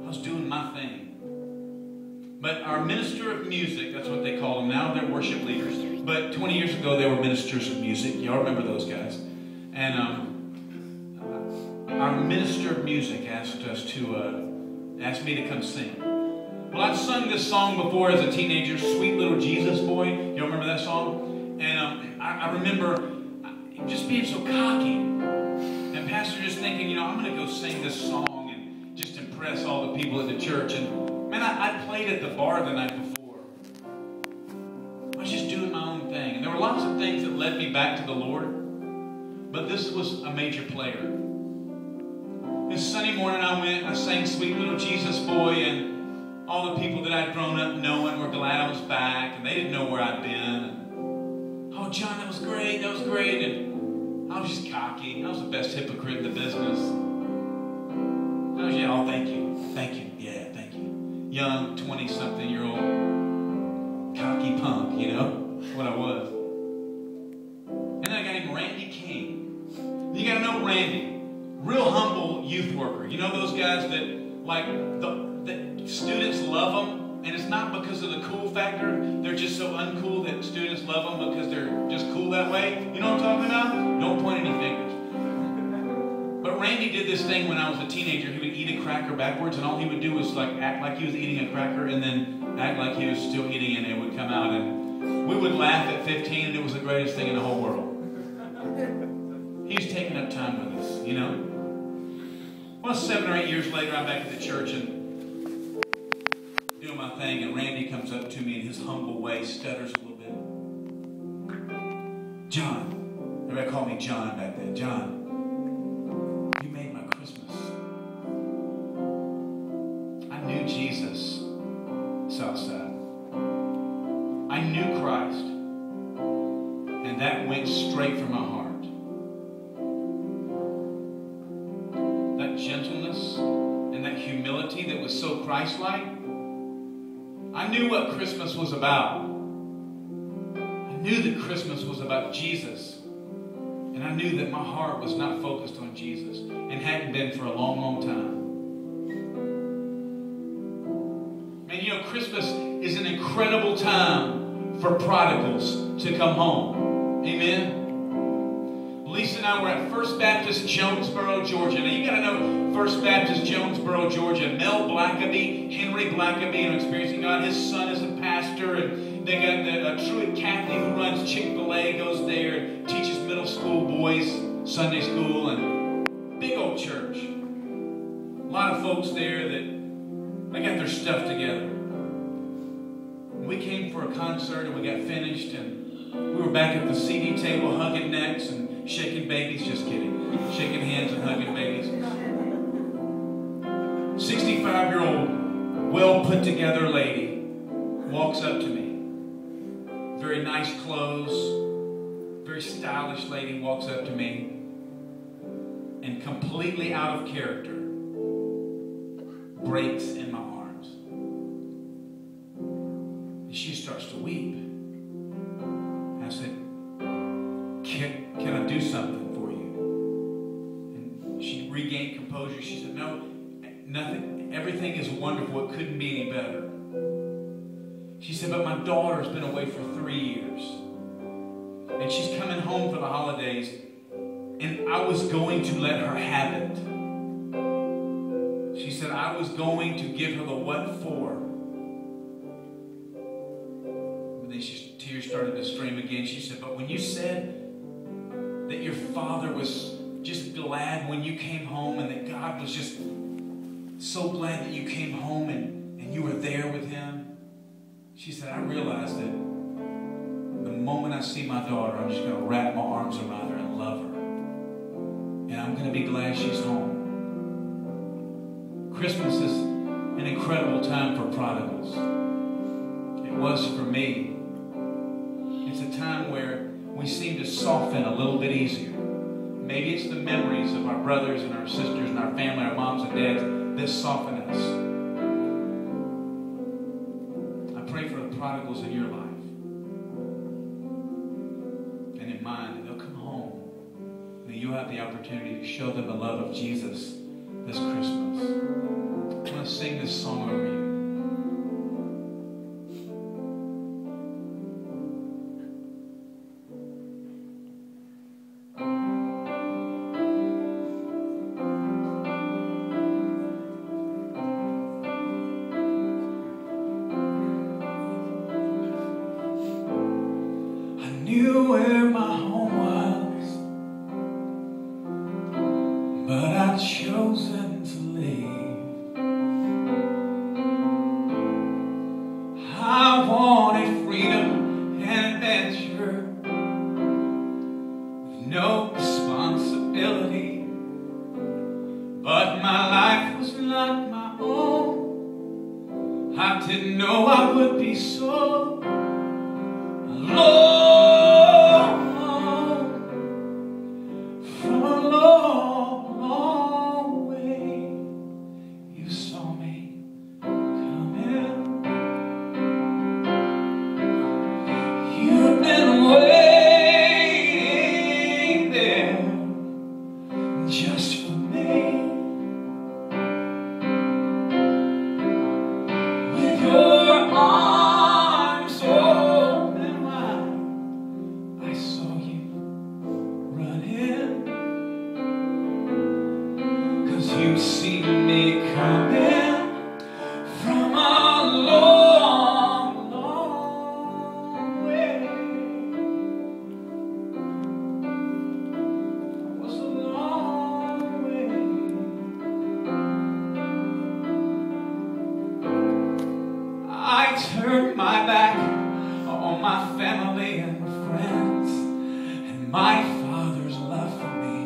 was doing my thing. But our minister of music, that's what they call them now, they're worship leaders. But 20 years ago, they were ministers of music. Y'all remember those guys. And our minister of music asked me to come sing. Well, I'd sung this song before as a teenager, Sweet Little Jesus Boy. Y'all remember that song? And I remember just being so cocky. And Pastor just thinking, I'm going to go sing this song and just impress all the people at the church. And man, I played at the bar the night before. I was just doing my own thing. And there were lots of things that led me back to the Lord. But this was a major player. This Sunday morning I sang Sweet Little Jesus Boy, and all the people that I'd grown up knowing were glad I was back, and they didn't know where I'd been. And, oh, John, that was great. And I was just cocky. I was the best hypocrite in the business. I was, oh, thank you. Yeah, thank you. Young, 20-something-year-old cocky punk, what I was. And then a guy named Randy King. You got to know Randy. Real humble youth worker. You know those guys that, the students love them? And it's not because of the cool factor. They're just so uncool that students love them because they're just cool that way. You know what I'm talking about? Don't point any fingers. But Randy did this thing when I was a teenager. He would eat a cracker backwards, and all he would do was act like he was eating a cracker and then act like he was still eating it, and it would come out. And we would laugh at 15, and it was the greatest thing in the whole world. He's taking up time with us, Well, 7 or 8 years later, I'm back at the church and doing my thing, and Randy comes up to me in his humble way, stutters a little bit. John. Everybody called me John back then. John. You made my Christmas. I knew Jesus, Southside. I knew Christ. And that went straight from my heart. That gentleness and that humility that was so Christ-like. I knew what Christmas was about. I knew that Christmas was about Jesus. And I knew that my heart was not focused on Jesus and hadn't been for a long, long time. And Christmas is an incredible time for prodigals to come home. Amen? Lisa and I were at First Baptist Jonesboro, Georgia. Now you got to know First Baptist Jonesboro, Georgia. Mel Blackaby, Henry Blackaby, and Experiencing God. His son is a pastor, and they got Truett Kathy who runs Chick-fil-A, goes there and teaches middle school boys Sunday school, and big old church. A lot of folks there that they got their stuff together. We came for a concert and we got finished, and we were back at the CD table hugging necks and shaking babies. Just kidding. Shaking hands and hugging babies. 65-year-old, well put together lady walks up to me. Very nice clothes, very stylish lady walks up to me, and completely out of character breaks in my arms. And she starts to weep. I said, can I do something for you? And she regained composure. She said, no, nothing. Everything is wonderful. It couldn't be any better. She said, but my daughter's been away for 3 years. And she's coming home for the holidays. And I was going to let her have it. She said, I was going to give her the what for. And then tears started to stream again. She said, but when you said that your father was just glad when you came home, and that God was just so glad that you came home and you were there with him, she said, I realized that the moment I see my daughter, I'm just going to wrap my arms around her and love her. And I'm going to be glad she's home. Christmas is an incredible time for prodigals. It was for me. It's a time where we seem to soften a little bit easier. Maybe it's the memories of our brothers and our sisters and our family, our moms and dads, that soften us. I pray for the prodigals in your life and in mine, that they'll come home, that you'll have the opportunity to show them the love of Jesus this Christmas. I want to sing this knew where my home was, but I'd chosen to leave. I wanted freedom and adventure with no responsibility, but my life was not my own. I didn't know I would be so alone. From a long, long way, you saw me coming. You've been waiting there just for me. With your arms open wide, I saw you running. 'Cause you've seen me coming from a long, long way. It was a long way. I turned my back on my family and friends and my father's love for me.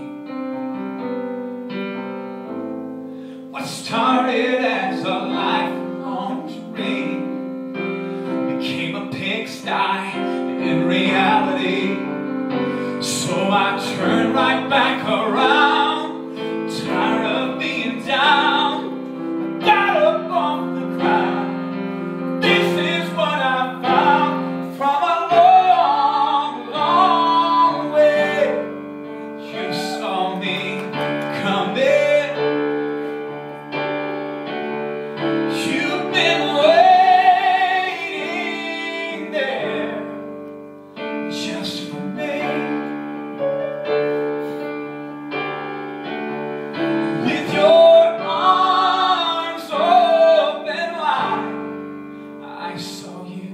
What started as a lifelong dream became a pigsty in reality. So I turned right back around, tired of being down. I got up off the ground. This is what I found from a long, long way. You saw me coming. You've been waiting there just for me. With your arms open wide, I saw you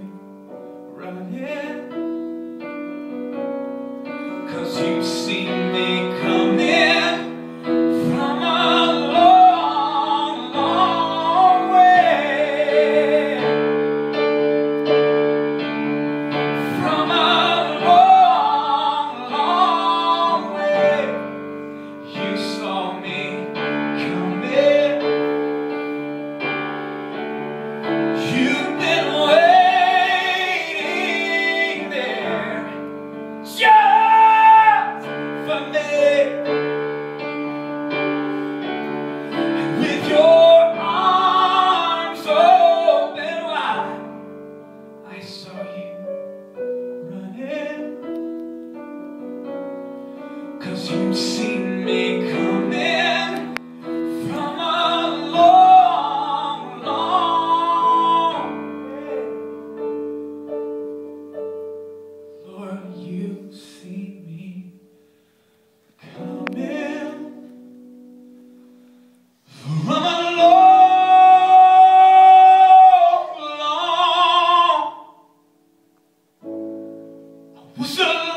running. 'Cause you've seen me coming from a long, long way. From a long, long way. You saw me coming. You've been waiting there just for me. And with your arms open wide, I saw you running. 'Cause you've seen me coming from a long, long way. Lord, you've seen me coming from a long, long, was a